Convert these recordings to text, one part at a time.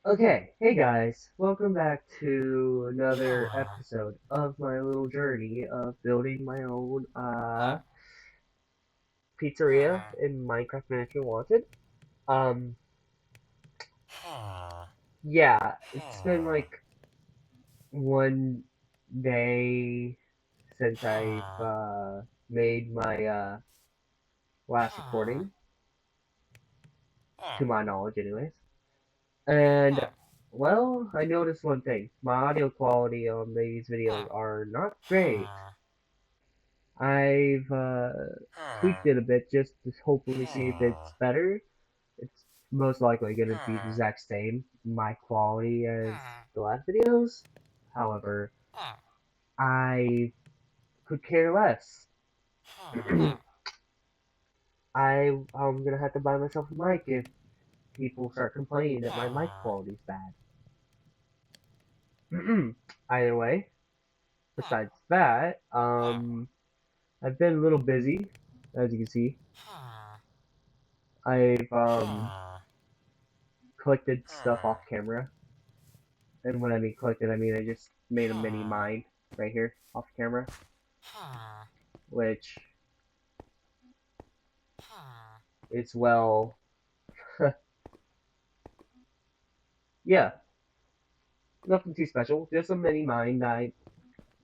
Okay, hey guys, welcome back to another episode of my little journey of building my own pizzeria in Minecraft Management Wanted. Um, yeah, it's been like one day since I've made my last recording, to my knowledge, anyways. And well, I noticed one thing: my audio quality on these videos are not great. I've tweaked it a bit just to hopefully see if it's better. It's most likely going to be the exact same, my quality as the last videos. However, I could care less. I'm going to have to buy myself a mic if people start complaining that my mic quality is bad. Either way, besides that, I've been a little busy, as you can see. I've collected stuff off camera. And when I mean collected, I mean I just made a mini mine right here off camera, which is well, yeah, nothing too special. Just a mini mine that I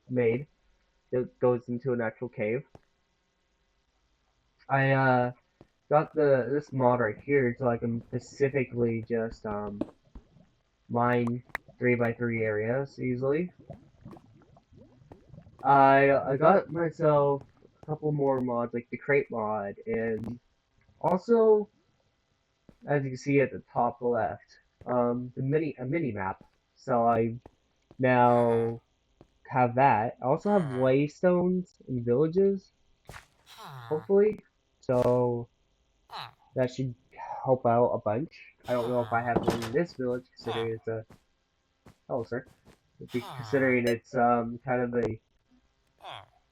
made that goes into an actual cave. I got this mod right here so I can specifically just mine 3x3 areas easily. I got myself a couple more mods like the crate mod and also, as you can see at the top left, a mini map. So I now have that. I also have waystones and villages, hopefully. So that should help out a bunch. I don't know if I have one in this village, considering it's a sir. Considering it's kind of a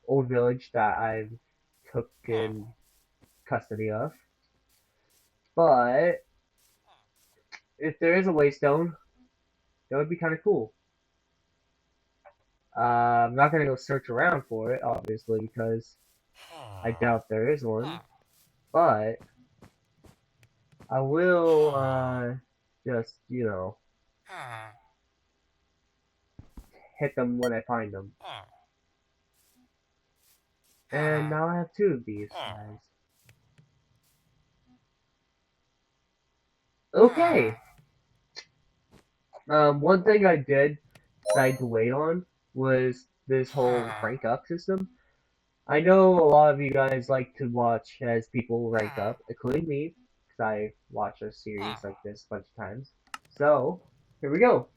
old village that I took in custody of. But if there is a waystone, that would be kind of cool. I'm not gonna go search around for it, obviously, because I doubt there is one. But I will just, hit them when I find them. And now I have two of these guys. Okay. One thing I did decide to wait on was this whole rank up system. I know a lot of you guys like to watch as people rank up, including me, because I watch a series like this a bunch of times. So, here we go.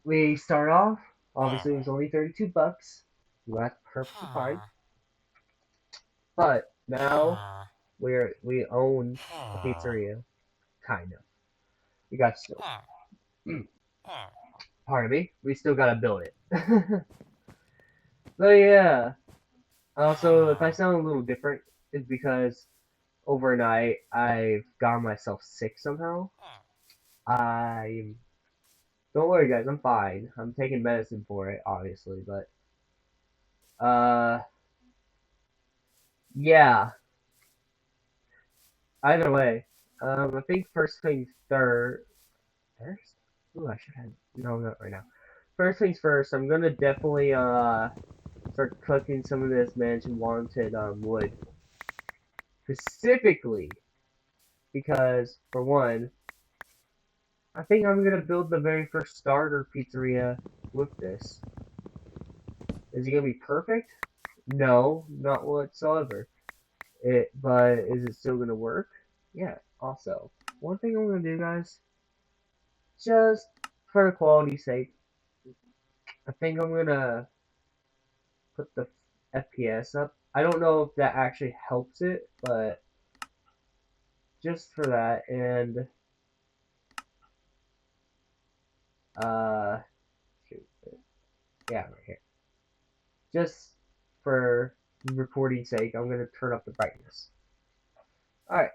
We start off, obviously it was only 32 bucks. Well, that's perfectly fine. But now we own a pizzeria, kind of. We got still. Pardon me. We still gotta build it. But yeah. Also, if I sound a little different, it's because overnight I've gotten myself sick somehow. I don't worry, guys. I'm fine. I'm taking medicine for it, obviously, but uh, yeah. Either way, I think first things third. First? Ooh, I should have. No, not right now. First things first. I'm gonna definitely start cooking some of this mansion wanted wood, specifically because for one, I think I'm gonna build the very first starter pizzeria with this. Is it gonna be perfect? No, not whatsoever. But is it still gonna work? Yeah. Also, one thing I'm gonna do, guys, just for quality's sake, I think I'm gonna put the FPS up. I don't know if that actually helps it, but just for that, and uh, shoot, yeah, right here. Just for recording sake, I'm gonna turn up the brightness. All right.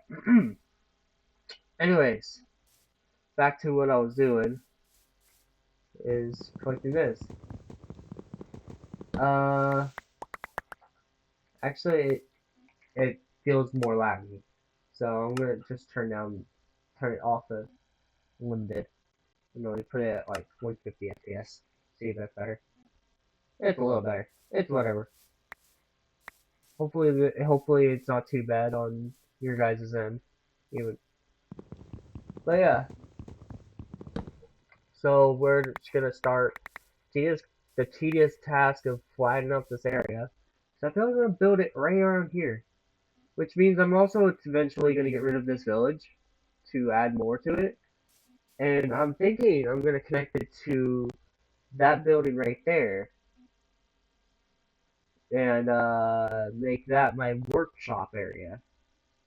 Anyways, back to what I was doing is collecting this. Uh, actually, it feels more laggy, so I'm gonna just turn it off the limited. You know, put it at like 150 FPS. See if that's better. It's a little better. It's whatever. Hopefully it's not too bad on your guys' end. Even, but yeah. So we're just gonna start tedious, the tedious task of flattening up this area. So I feel like I'm gonna build it right around here, which means I'm also eventually gonna get rid of this village to add more to it. And I'm thinking I'm gonna connect it to that building right there and make that my workshop area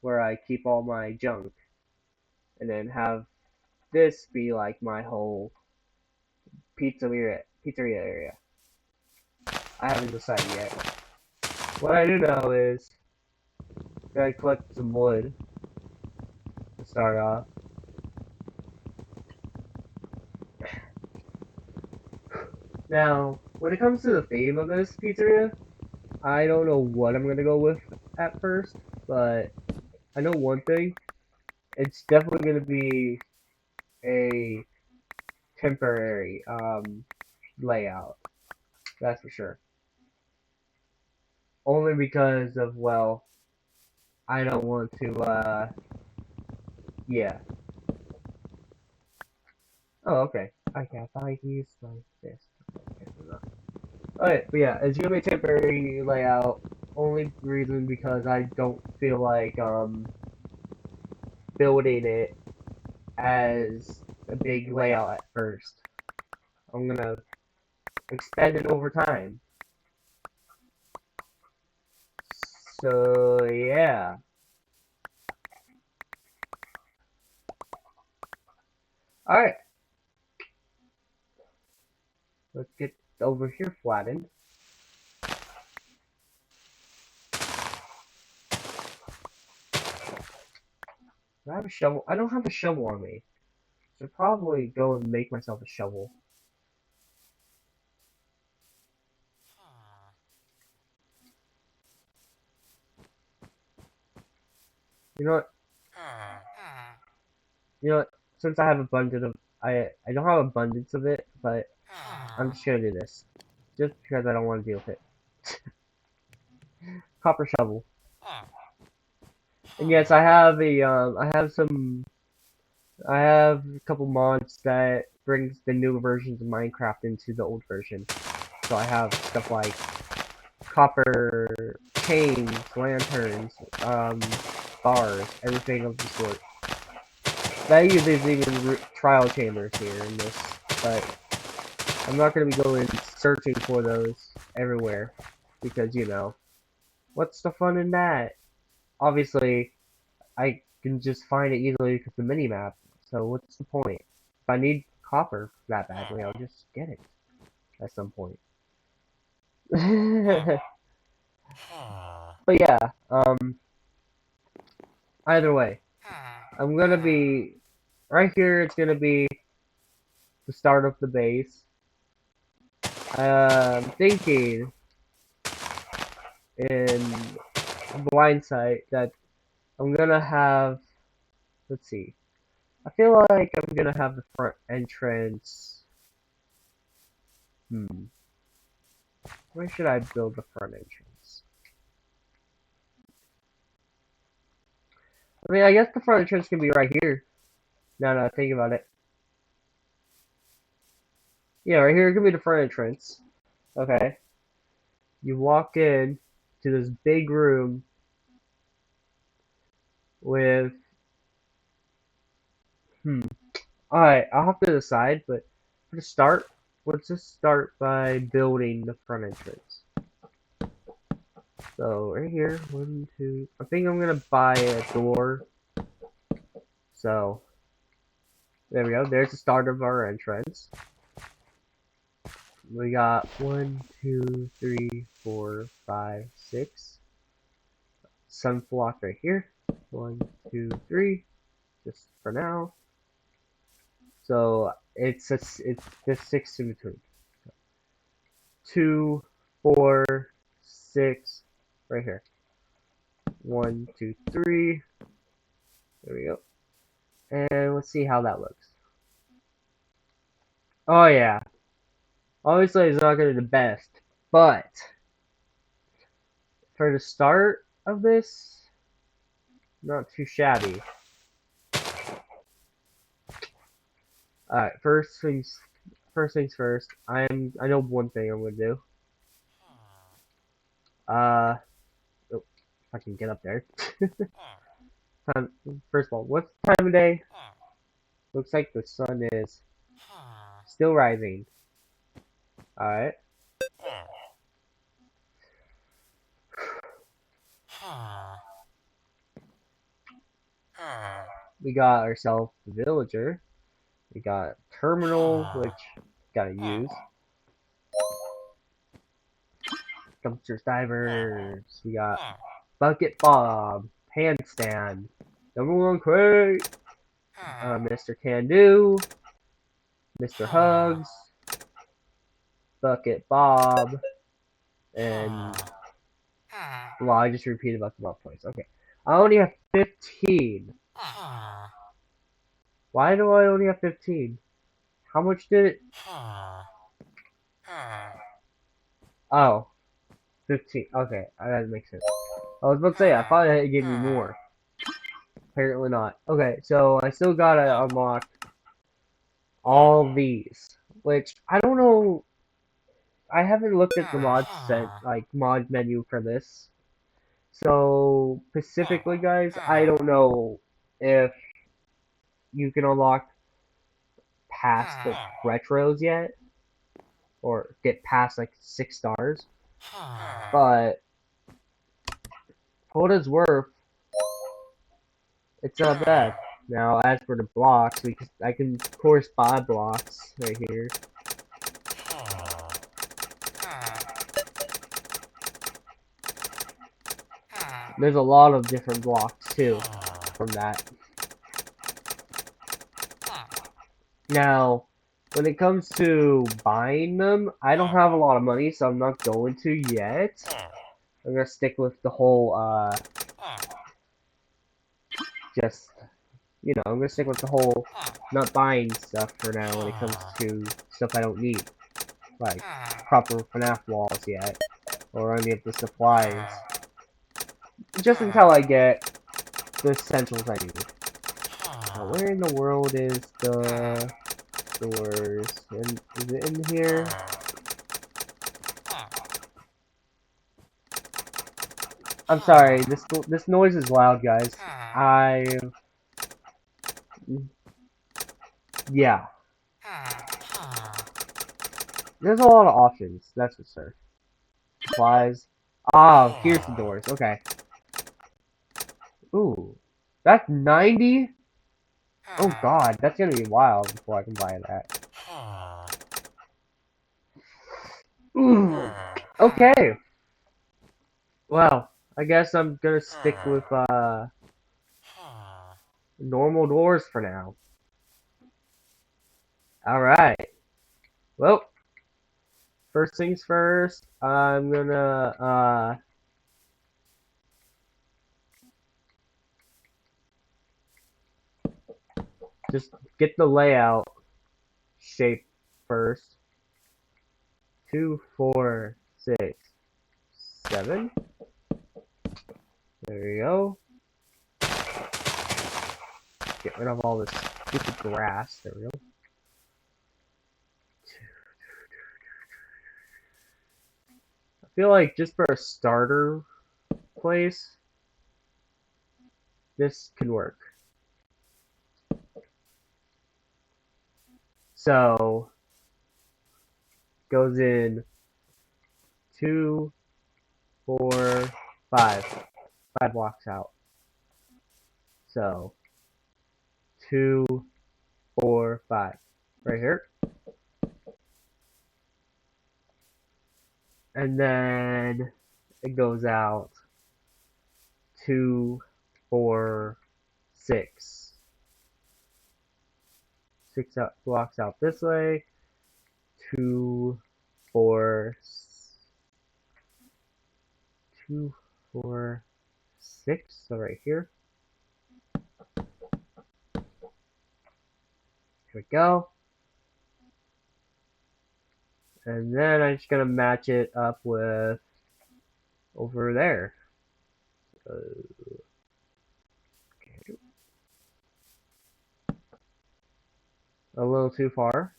where I keep all my junk, and then have this be like my whole pizzeria area. I haven't decided yet. What I do know is gotta collect some wood to start off. Now, when it comes to the theme of this pizzeria, I don't know what I'm gonna go with at first, but I know one thing. It's definitely gonna be a temporary layout. That's for sure. Only because of, well, I don't want to yeah. Oh, okay. Okay, I thought I could use like this. Alright, but yeah, it's gonna be a temporary layout. Only reason because I don't feel like building it as a big layout at first. I'm gonna extend it over time. So yeah. Alright, let's get over here flattened. Do I have a shovel? I don't have a shovel on me. Should probably go and make myself a shovel. You know what? You know what? Since I have abundance of I don't have abundance of it, but I'm just gonna do this. Just because I don't want to deal with it. Copper shovel. And yes, I have a couple mods that brings the new versions of Minecraft into the old version. So I have stuff like copper chains, lanterns, bars, everything of the sort. There's even trial chambers here in this, but I'm not gonna be going searching for those everywhere because, you know, what's the fun in that? Obviously, I can just find it easily with the mini-map, so what's the point? If I need copper that badly, I'll just get it at some point. But yeah, either way, I'm gonna be, right here, it's gonna be the start of the base. I'm thinking in blind sight that I'm gonna have, let's see, I feel like I'm gonna have the front entrance. Where should I build the front entrance? I mean, I guess the front entrance can be right here. Now that I think about it. Yeah, right here could be the front entrance. Okay. You walk in to this big room with, alright, I'll have to decide, but for the start, let's just start by building the front entrance. So, right here, one, two, I think I'm gonna buy a door. So, there we go, there's the start of our entrance. We got 1, 2, 3, 4, 5, 6. Sun block right here. 1, 2, 3. Just for now. So it's just 6 in between. 2, 4, 6, right here. 1, 2, 3. There we go. And let's see how that looks. Oh yeah. Obviously it's not gonna be the best, but for the start of this, not too shabby. Alright, first things first. I know one thing I'm gonna do. Oh, if I can get up there. First of all, what's the time of day? Looks like the sun is still rising. Alright. We got ourselves the villager. We got terminal, which gotta use. Dumpster divers. We got bucket bob, handstand, number one crate, Mr. Can Do, Mr. Hugs, bucket bob, and well, I just repeated bucket bob twice. Okay, I only have 15. Why do I only have 15? How much did it? Oh, 15. Okay, that makes sense. I was about to say, I thought it gave me more. Apparently not. Okay, so I still gotta unlock all these, which I don't know. I haven't looked at the mod menu for this. So specifically, guys, I don't know if you can unlock past the retros yet, or get past like 6 stars. But for what it's worth, it's not bad. Now, as for the blocks, I can of course buy blocks right here. There's a lot of different blocks too from that. Now, when it comes to buying them, I don't have a lot of money, so I'm not going to yet. I'm gonna stick with the whole, just, I'm gonna stick with the whole not buying stuff for now when it comes to stuff I don't need. Like, proper FNAF walls yet, or any of the supplies. Just until I get the essentials I need. Now, where in the world is the doors? Is it in here? I'm sorry, this noise is loud, guys. Yeah. There's a lot of options, that's for sure. Supplies. Ah, here's the doors, okay. Ooh. That's 90? Oh god, that's gonna be wild before I can buy that. Ooh. Okay. Well, I guess I'm gonna stick with, normal doors for now. Alright. Well, first things first, I'm gonna, just get the layout shape first. 2, 4, 6, 7. There you go. Get rid of all this stupid grass. There we go. I feel like just for a starter place, this can work. So, goes in 2, 4, 5. 5 blocks out. So, 2, 4, 5. Right here. And then it goes out 2, 4, 6. 6 blocks out this way. 2, 4, 2, 4, 6. So right here. Here we go. And then I'm just gonna match it up with over there. Okay. A little too far.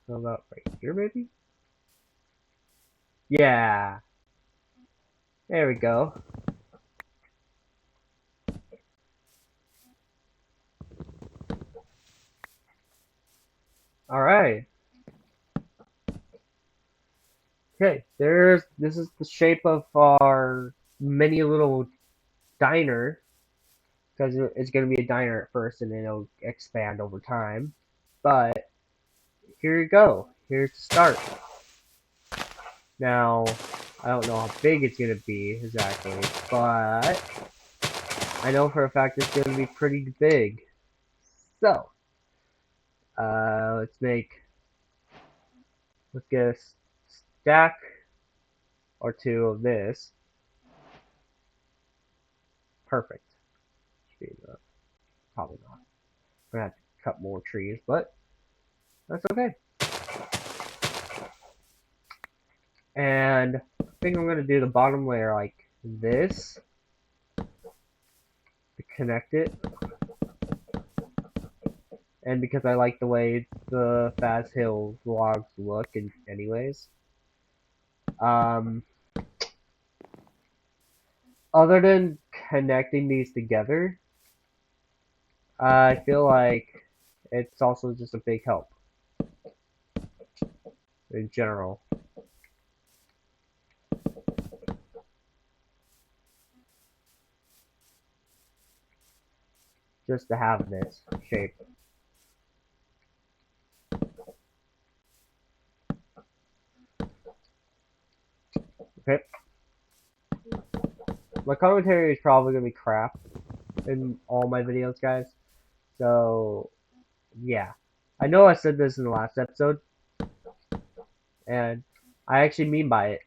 So about right here, maybe? Yeah. There we go. Alright. Okay, this is the shape of our mini little diner. Because it's going to be a diner at first and then it'll expand over time. But here you go. Here's the start. Now, I don't know how big it's going to be exactly, but I know for a fact it's going to be pretty big. So, let's get a stack or two of this. Perfect. Probably not. I'm going to have to cut more trees, but that's okay. And I think I'm going to do the bottom layer like this to connect it. And because I like the way the Fast Hill vlogs look anyways. Other than connecting these together, I feel like it's also just a big help in general. Just to have this shape. Okay. My commentary is probably going to be crap in all my videos, guys. So, yeah. I know I said this in the last episode, and I actually mean by it.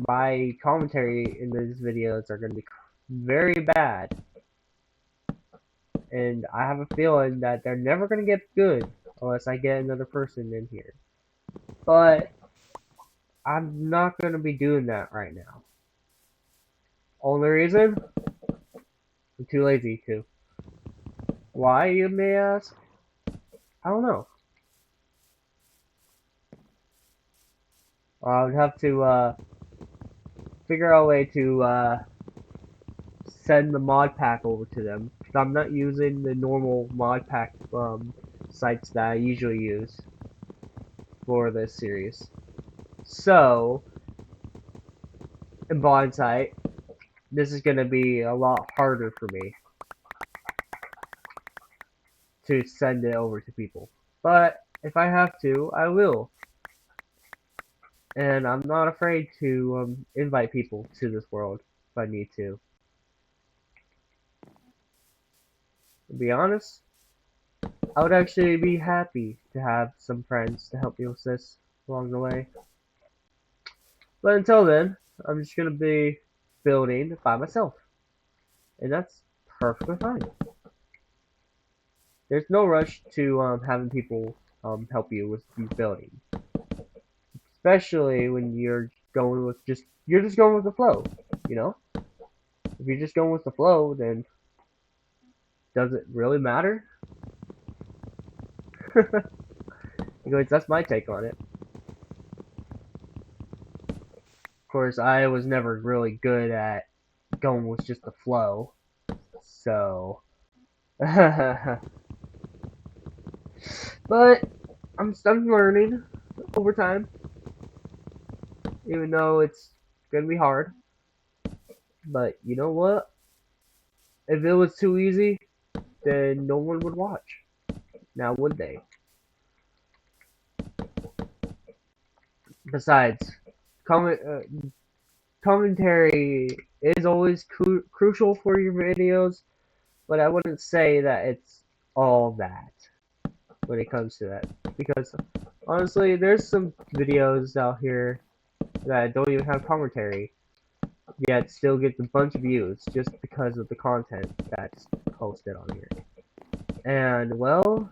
My commentary in these videos are going to be very bad. And I have a feeling that they're never going to get good unless I get another person in here. But I'm not going to be doing that right now. Only reason? I'm too lazy to. Why, you may ask? I don't know. I would have to figure out a way to send the mod pack over to them. Because I'm not using the normal mod pack sites that I usually use for this series. So, in Blindside, this is going to be a lot harder for me to send it over to people. But if I have to, I will. And I'm not afraid to invite people to this world if I need to. To be honest, I would actually be happy to have some friends to help me with this along the way. But until then, I'm just going to be building by myself. And that's perfectly fine. There's no rush to having people help you with building. Especially when you're going with you're just going with the flow, you know? If you're just going with the flow, then does it really matter? Anyways, that's my take on it. Of course, I was never really good at going with just the flow, so... But, I'm learning over time, even though it's gonna be hard. But, you know what? If it was too easy, then no one would watch. Now, would they? Besides, commentary is always crucial for your videos, but I wouldn't say that it's all that. when it comes to that. Because honestly, there's some videos out here that don't even have commentary, yet still get a bunch of views just because of the content that's posted on here. And well,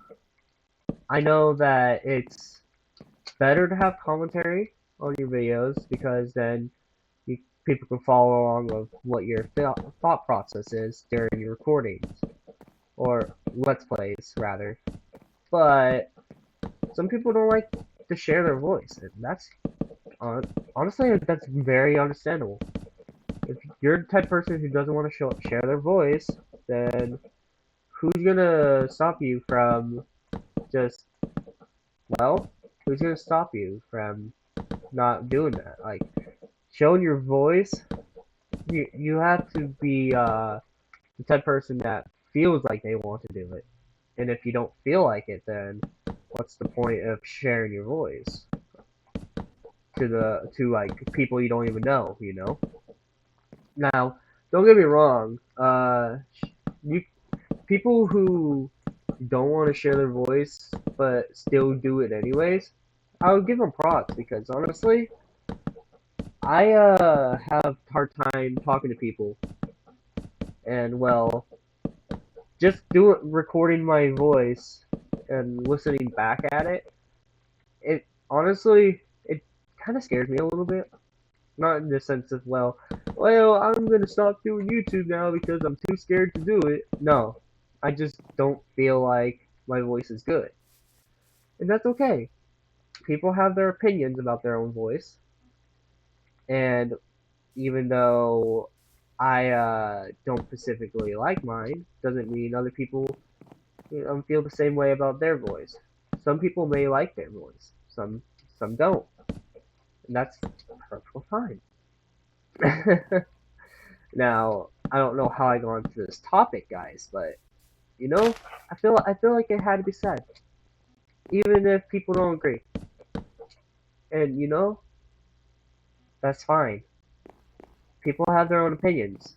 I know that it's better to have commentary on your videos because then people can follow along with what your thought process is during your recordings, or let's plays rather. But some people don't like to share their voice, and that's honestly that's very understandable. If you're the type of person who doesn't want to share their voice, then who's gonna stop you from just who's gonna stop you from not doing that? Like showing your voice, you have to be the type of person that feels like they want to do it. And if you don't feel like it, then what's the point of sharing your voice to like people you don't even know? You know. Now, don't get me wrong. You people who don't want to share their voice but still do it anyways, I would give them props because honestly, I have a hard time talking to people, and well, just recording my voice and listening back at it. It honestly, it kind of scares me a little bit. Not in the sense of I'm gonna stop doing YouTube now because I'm too scared to do it. No, I just don't feel like my voice is good, and that's okay. People have their opinions about their own voice, and even though I don't specifically like mine, doesn't mean other people feel the same way about their voice. Some people may like their voice, some don't, and that's perfectly fine. Now, I don't know how I got into this topic, guys, but you know, I feel like it had to be said, even if people don't agree, and that's fine. People have their own opinions.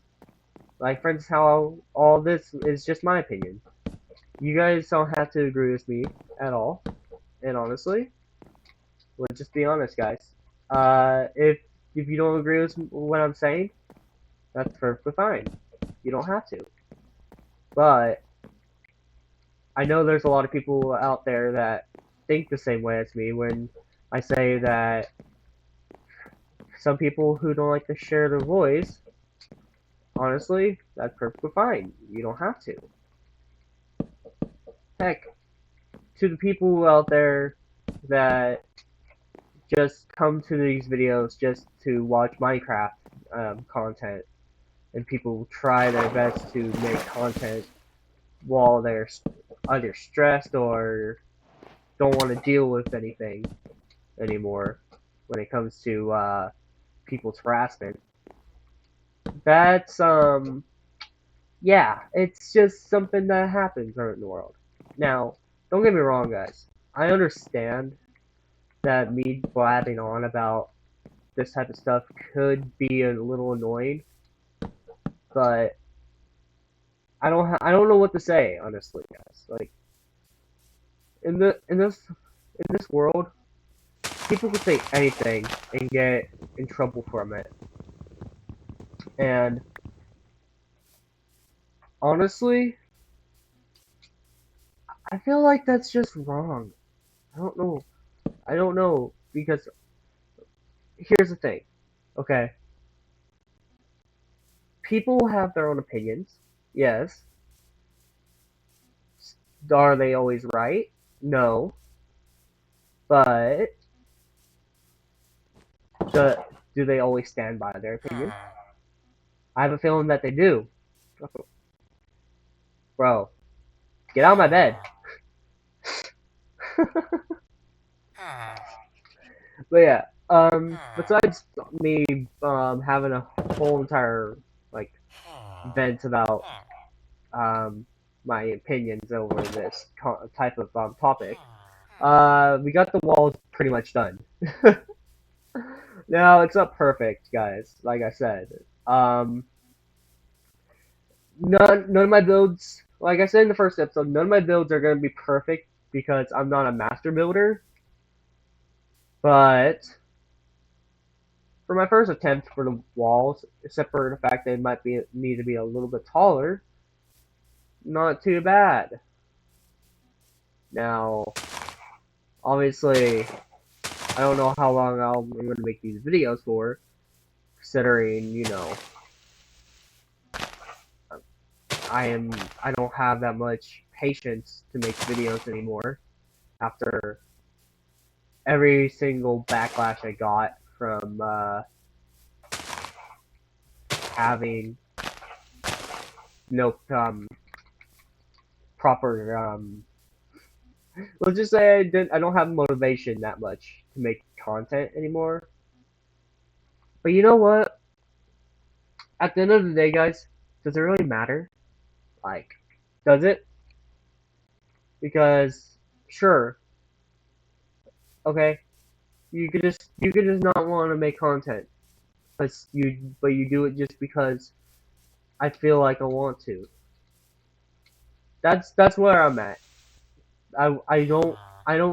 Like, for instance, how all this is just my opinion. You guys don't have to agree with me at all. And honestly, let's just be honest, guys. If you don't agree with what I'm saying, that's perfectly fine. You don't have to. But I know there's a lot of people out there that think the same way as me when I say that some people who don't like to share their voice, honestly, that's perfectly fine. You don't have to. Heck, to the people out there that just come to these videos just to watch Minecraft content, and people try their best to make content while they're either stressed or don't want to deal with anything anymore when it comes to people's harassment. That's yeah, it's just something that happens out in the world. Now, don't get me wrong, guys. I understand that me blabbing on about this type of stuff could be a little annoying, but I don't know what to say, honestly, guys. Like in this world, people can say anything and get in trouble from it. And honestly, I feel like that's just wrong. I don't know. I don't know because here's the thing. Okay, people have their own opinions. Yes. Are they always right? No. But do, do they always stand by their opinion? I have a feeling that they do. Bro, get out of my bed. But yeah, besides me having a whole entire like vent about um my opinions over this type of topic, we got the walls pretty much done. Now it's not perfect, guys. Like I said, none of my builds, like I said in the first episode, none of my builds are gonna be perfect because I'm not a master builder, but for my first attempt for the walls, except for the fact that it might need to be a little bit taller, not too bad. Now, obviously, I don't know how long I'm going to make these videos for, considering, you know, I don't have that much patience to make videos anymore after every single backlash I got from having no proper let's just say I don't have motivation that much to make content anymore. But you know what? At the end of the day, guys, does it really matter? Like, does it? Because sure, okay, you could just not want to make content, but you do it just because I feel like I want to. That's where I'm at. I don't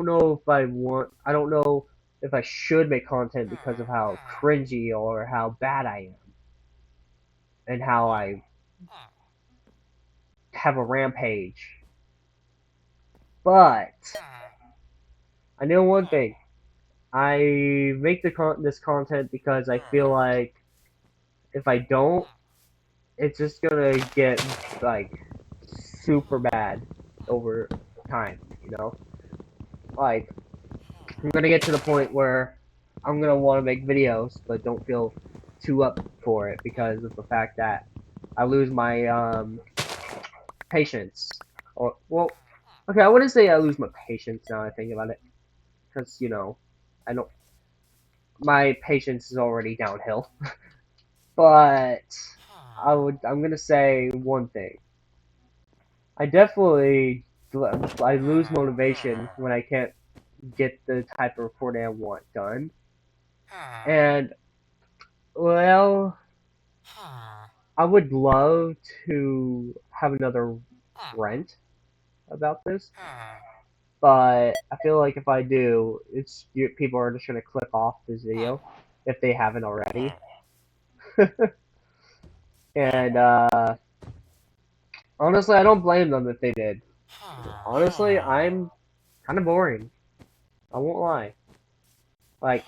know if I don't know if I should make content because of how cringy or how bad I am and how I have a rampage. But I know one thing. I make this content because I feel like if I don't, it's just gonna get like super bad over time, you know? Like I'm gonna get to the point where I'm gonna want to make videos but don't feel too up for it because of the fact that I lose my patience. Or well, okay, I wouldn't say I lose my patience now I think about it, because you know, I don't. My patience is already downhill. But I'm gonna say one thing. I definitely I lose motivation when I can't get the type of recording I want done. And well, I would love to have another rant about this, but I feel like if I do, people are just gonna click off this video if they haven't already. And honestly, I don't blame them if they did. Honestly, I'm kind of boring. I won't lie. Like,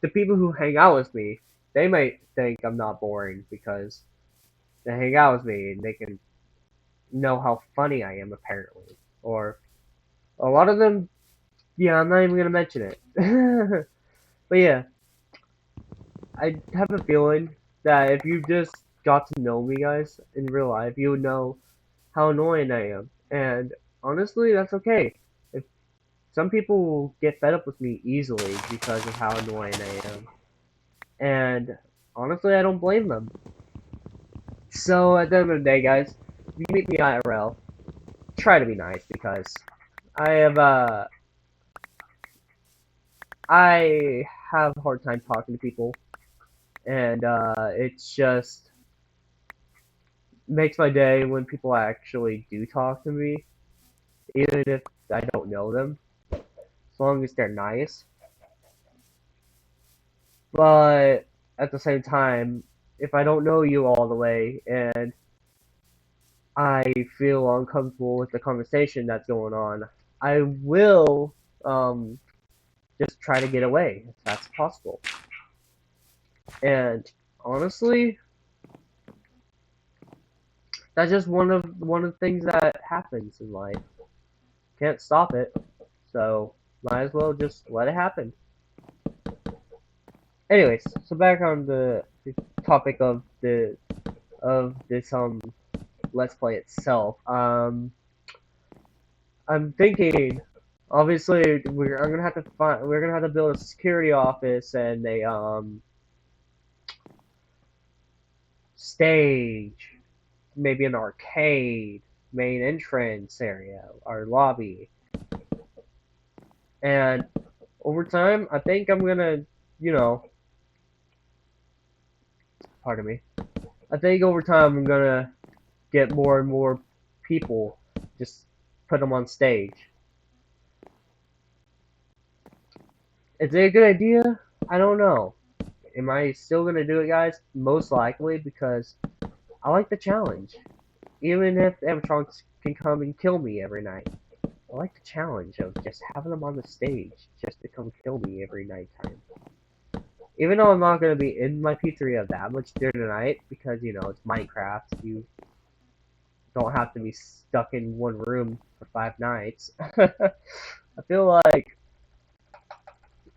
the people who hang out with me, they might think I'm not boring because they hang out with me and they can know how funny I am, apparently. Or, a lot of them, yeah, I'm not even gonna mention it. But yeah, I have a feeling that if you just got to know me, guys, in real life, you would know how annoying I am. And honestly, that's okay. If some people will get fed up with me easily because of how annoying I am. And honestly, I don't blame them. So at the end of the day, guys, if you meet me IRL, try to be nice because I have I have a hard time talking to people, and it's just makes my day when people actually do talk to me, even if I don't know them, as long as they're nice. But at the same time, if I don't know you all the way and I feel uncomfortable with the conversation that's going on, I will just try to get away if that's possible. And honestly, that's just one of the things that happens in life. Can't stop it, so might as well just let it happen. Anyways, so back on the topic of this let's play itself. I'm thinking, obviously, we're gonna have to build a security office and a stage, maybe an arcade, main entrance area, our lobby, and over time, I think I'm gonna, you know, pardon me. I think over time I'm gonna get more and more people, just put them on stage. Is it a good idea? I don't know. Am I still gonna do it, guys? Most likely, because I like the challenge. Even if animatronics can come and kill me every night. I like the challenge of just having them on the stage just to come kill me every night time. Even though I'm not gonna be in my pizzeria that much during the night, because you know it's Minecraft, you don't have to be stuck in one room for 5 nights. I feel like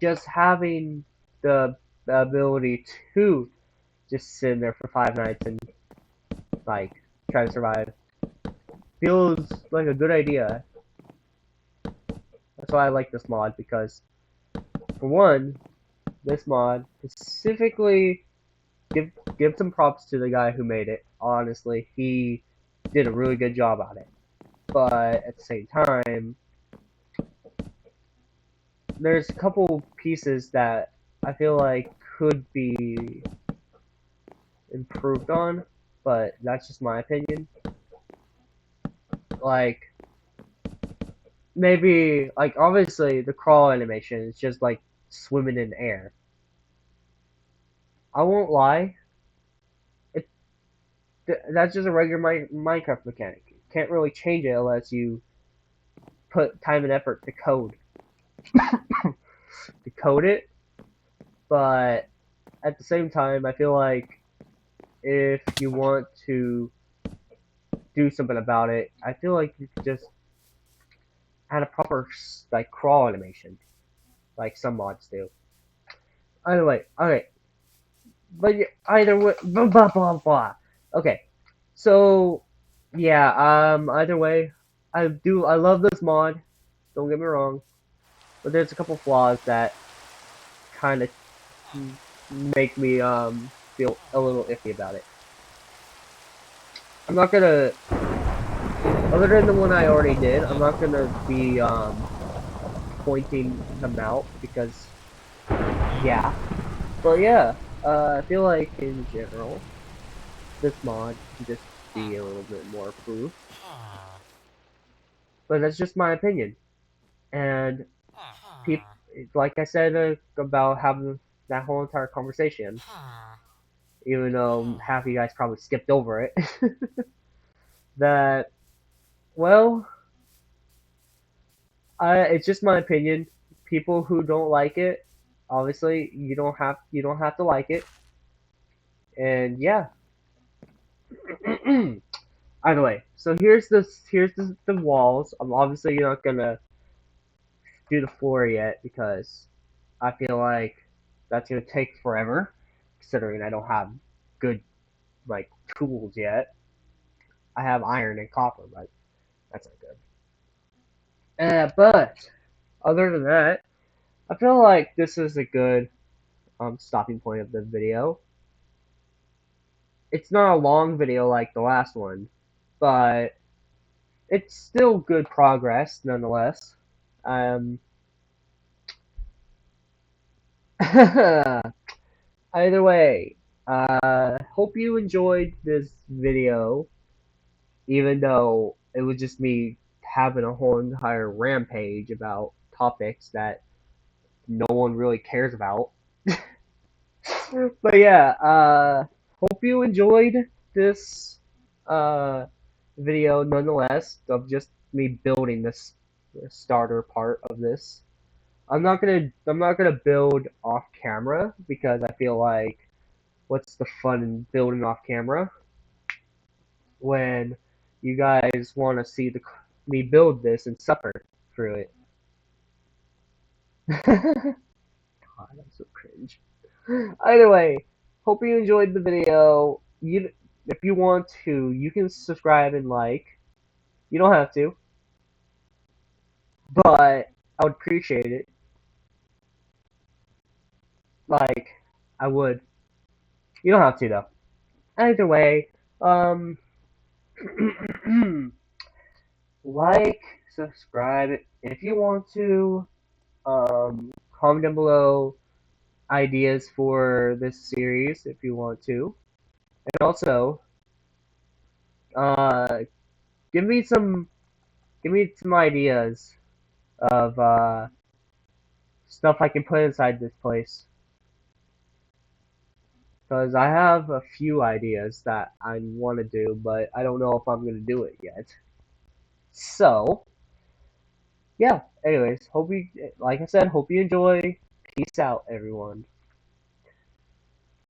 just having the ability to just sit in there for 5 nights and like try to survive feels like a good idea. That's why I like this mod, because for one, this mod specifically give give some props to the guy who made it. Honestly, he did a really good job on it. But at the same time, there's a couple pieces that I feel like could be improved on, but that's just my opinion. Like maybe like obviously the crawl animation is just like swimming in air. I won't lie, it that's just a regular Minecraft mechanic. You can't really change it unless you put time and effort to code it. But at the same time, I feel like if you want to do something about it, I feel like you could just add a proper like crawl animation, like some mods do. Either way, okay, but either way, blah blah blah blah. Okay, so yeah, either way, I love this mod. Don't get me wrong, but there's a couple flaws that kind of make me feel a little iffy about it. I'm not gonna, other than the one I already did, I'm not gonna be pointing them out because yeah. But yeah, I feel like in general, this mod can just be a little bit more approved. But that's just my opinion. And peop like I said about having that whole entire conversation, even though half of you guys probably skipped over it, that well, it's just my opinion. People who don't like it, obviously, you don't have to like it. And yeah. Either way, so here's the walls. I'm obviously not gonna do the floor yet because I feel like that's gonna take forever, considering I don't have good like tools yet. I have iron and copper, but that's not good. But other than that, I feel like this is a good stopping point of the video. It's not a long video like the last one, but it's still good progress nonetheless. Um, Either way, hope you enjoyed this video, even though it was just me having a whole entire rampage about topics that no one really cares about. But yeah, hope you enjoyed this uh, video nonetheless of just me building this starter part of this. I'm not gonna build off camera because I feel like what's the fun in building off camera when you guys want to see me build this and suffer through it. God, I'm so cringe. Either way, hope you enjoyed the video. If you want to, you can subscribe and like. You don't have to, but I would appreciate it. Like, I would. You don't have to though. Either way, um, like, subscribe if you want to. Comment down below ideas for this series if you want to, and also, uh, give me some ideas of stuff I can put inside this place. Because I have a few ideas that I want to do, but I don't know if I'm going to do it yet. So, yeah, anyways, hope you, like I said, hope you enjoy. Peace out, everyone.